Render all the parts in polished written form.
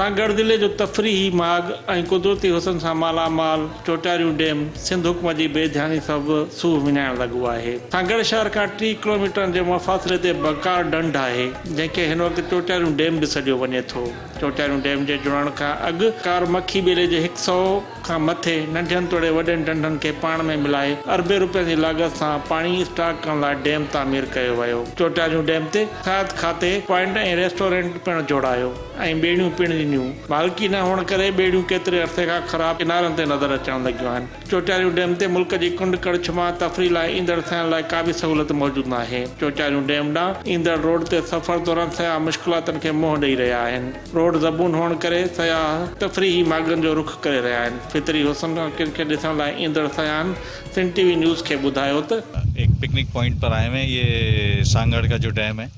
सागर ज़िले जो तफ़रीही माग ऐं कुदरती हुसन सां मालामाल चोटारियूं डैम सिंध हुकूमत जी बेध्यानी सबबि सूह विञाइण लॻो आहे। सागर शहर खां 3 किलोमीटर जे मुफ़ासिले ते बकार ढंढ आहे, जंहिंखे हिन वक़्तु चोटारियूं डैम बि सॾियो वञे थो। चोटारियूं डैम जे जुड़ण खां अॻु कार मखी ॿेले जे 100 खां मथे नंढनि तोड़े वॾनि ढंढनि खे पाण में मिलाए अरबे रुपयनि जी लाॻत सां पाणी स्टॉक करण लाइ डैम तामीर कयो वियो। चोटारियूं डैम ते हयात खाते पॉइंट ऐं रेस्टोरेंट पिणु जोड़ायो ऐं ॿेड़ियूं पिणु ॾिनियूं। मालिकी न हुअण करे ॿेड़ियूं केतिरे अरसे खां ख़राब किनारनि ते नज़र अचण लॻियूं आहिनि। चोटारियूं डैम ते मुल्क जी कुंड कड़छ मां तफ़री लाइ ईंदड़ थियण लाइ का बि सहूलियत मौजूदु न आहे। चोटारियूं डैम ॾांहुं ईंदड़ रोड ते सफ़र दौरान सयाह मुश्किलातुनि खे मुंहुं ॾेई रहिया आहिनि। रोड ज़बून हुअण करे सयाह तफ़रीही मार्गनि जो रुख करे रहिया आहिनि। फितरी हुसन खे ॾिसण लाइ ईंदड़ सयाहनि सिंध टीवी न्यूज़ के बुधायो त एक पिकनिक पॉइंट पर आए हैं। ये सांगड़ का जो डैम है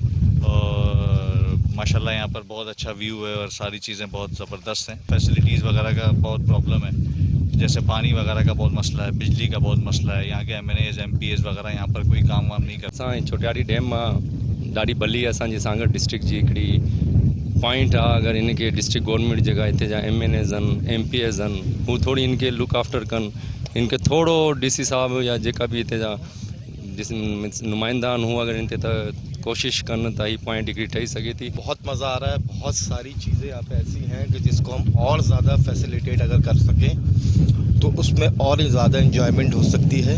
और माशाल्लाह यहाँ पर बहुत अच्छा व्यू है और सारी चीज़ें बहुत ज़बरदस्त हैं। फैसिलिटीज़ वगैरह का बहुत प्रॉब्लम है, जैसे पानी वगैरह का बहुत मसला है, बिजली का बहुत मसला है। यहाँ के MNAs MPs वगैरह यहाँ पर कोई काम वाम नहीं करता। चोटारी डैम ॾाढी भली आहे असांजी सांगड़ डिस्ट्रिक्ट जी हिकिड़ी पॉइंट आहे। अगरि इनखे डिस्ट्रिक्ट गवर्नमेंट जेका हिते जा MNAs आहिनि MPs आहिनि हू थोरी इनखे लुक आफ्टर कनि, इनखे थोरो DC साहब या जेका भी हिते जा नुमाइंदा आहिनि हू अगरि इन ते त कोशिश कनि त ही पॉइंट हिकिड़ी ठही सघे थी। बहुत मज़ा आ रहा है। बहुत सारी चीज़ें यहाँ पे ऐसी हैं कि जिसको हम और ज़्यादा फैसिलिटेट अगर कर सकें तो उसमें और ज़्यादा इंजॉयमेंट हो सकती है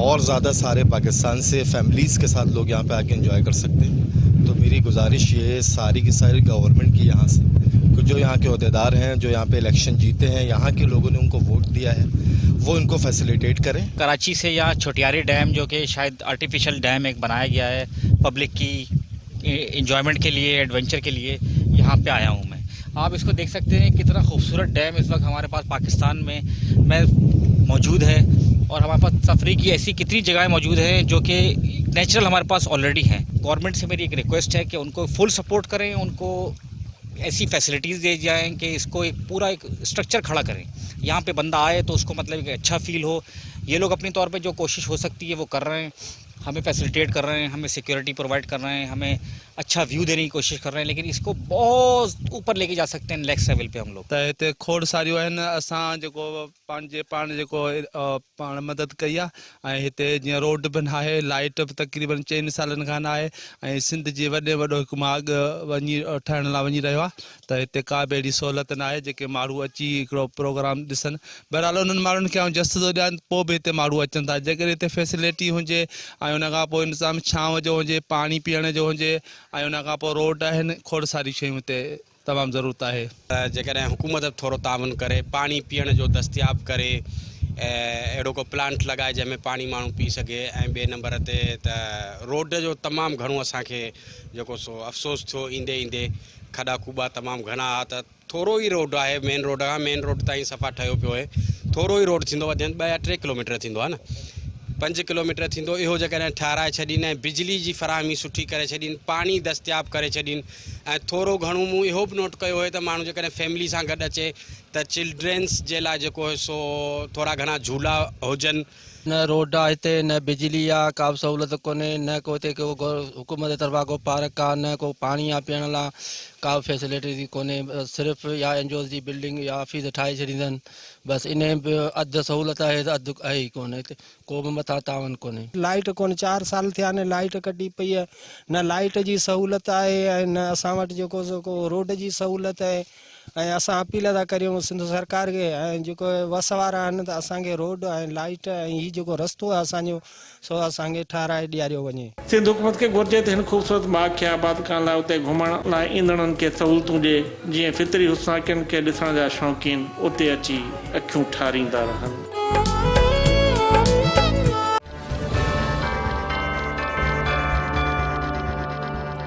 और ज़्यादा सारे पाकिस्तान से फैमिलीज़ के साथ लोग यहाँ पे आके इंजॉय कर सकते हैं। तो मेरी गुजारिश ये है सारी की सारी गवर्नमेंट की यहाँ से कि जो यहाँ के अहदेदार हैं, जो यहाँ पे इलेक्शन जीते हैं, यहाँ के लोगों ने उनको वोट दिया है, वो इनको फैसिलिटेट करें। कराची से यहाँ छोटियारी डैम जो कि शायद आर्टिफिशियल डैम एक बनाया गया है पब्लिक की इंजॉयमेंट के लिए, एडवेंचर के लिए, यहाँ पे आया हूँ मैं। आप इसको देख सकते हैं कितना खूबसूरत डैम इस वक्त हमारे पास पाकिस्तान में मौजूद है और हमारे पास तफरी की ऐसी कितनी जगहें मौजूद हैं जो कि नेचुरल हमारे पास ऑलरेडी हैं। गवर्नमेंट से मेरी एक रिक्वेस्ट है कि उनको फुल सपोर्ट करें, उनको ऐसी फैसिलिटीज़ दे जाएँ कि इसको एक पूरा एक स्ट्रक्चर खड़ा करें। यहाँ पे बंदा आए तो उसको मतलब एक अच्छा फील हो। ये लोग अपनी तौर पे जो कोशिश हो सकती है वो कर रहे हैं, हमें फैसिलिटेट कर रहे हैं, हमें सिक्योरिटी प्रोवाइड कर रहे हैं, हमें अच्छा व्यू देने की कोशिश कर रहे हैं, लेकिन इसको बहुत ऊपर लेके जा सकते हैं नेक्स्ट लेवल पे हम लोग। त हिते खोड़ सारियूं आहिनि। असां जेको पंहिंजे पाण जेको पाण मदद कई आहे ऐं हिते जीअं रोड बि आहे, लाइट बि तक़रीबन 4 सालनि खां न आहे ऐं सिंध जी वॾे वॾो हिकु मार्ग ठहण लाइ वञी रहियो आहे। त हिते का बि अहिड़ी सहूलियत न आहे जेके माण्हू अची हिकिड़ो प्रोग्राम ॾिसनि। बहरहाल उन्हनि माण्हुनि खे जस्त थो ॾियनि, पोइ बि हिते माण्हू अचनि था। जेकर हिते फैसिलिटी हुजे ऐं उन खां पोइ इंतज़ाम छांव जो हुजे, पाणी पीअण जो हुजे ऐं उन खां पोइ रोड आहिनि, खोड़ सारी शयूं हिते तमामु ज़रूरत आहे। जेकॾहिं हुकूमत थोरो तावन करे, पाणी पीअण जो दस्तियाब करे, अहिड़ो को प्लांट लॻाए जंहिंमें पाणी माण्हू पी सघे। ऐं ॿिए नंबर ते त रोड जो तमामु घणो असांखे जेको सो अफ़सोस थियो ईंदे ईंदे खॾा खूॿा तमामु घणा आहे। त थोरो ई रोड आहे मेन रोड खां, मेन रोड ताईं सफ़ा ठहियो पियो आहे। थोरो ई रोड थींदो, वधि 2 या 3 किलोमीटर थींदो आहे न, 5 किलोमीटर थींदो। इहो जेकॾहिं ठाराए छॾीनि ऐं बिजली जी फ़राहमी सुठी करे छॾीनि, पाणी दस्तियाब करे छॾीनि ऐं थोरो घणो मूं इहो बि नोट कयो आहे त माण्हू जेकॾहिं फैमिली सां गॾु अचे त चिल्ड्रन्स जे लाइ जेको आहे सो थोरा घणा झूला हुजनि। न रोड आहे हिते, न बिजली आहे, का बि सहूलियत कोन्हे, न को हिते को हुकूमत जे तरफ़ां को पार्क आहे, न को पाणी आहे पीअण लाइ, का बि फैसिलिटी कोन्हे। सिर्फ़ु या NGOs जी बिल्डिंग या ऑफिस ठाहे छॾींदा आहिनि, बसि इन अधु सहूलियत आहे त अधु आहे ई कोन्हे। हिते को बि मथां तावन कोन्हे। लाइट कोन्हे, 4 साल थिया आहिनि लाइट कटी पई आहे, न लाइट जी सहूलियत आहे ऐं न असां वटि जेको रोड जी सहूलियत आहे। ऐं असां अपील था करियूं सिंध सरकार खे ऐं जेको वस वारा आहिनि त असांखे रोड ऐं लाइट ऐं हीउ जेको रस्तो आहे असांजो सो असांखे ठाराए ॾियारियो वञे। सिंध हुकूमत खे घुर्जे त हिन ख़ूबसूरत बाग खे आबाद करण लाइ उते घुमण लाइ ईंदड़नि खे सहूलियतूं ॾिए, जीअं फितरी हुस्नाकिन खे ॾिसण जा शौक़ीन उते अची अखियूं ठारींदा रहनि।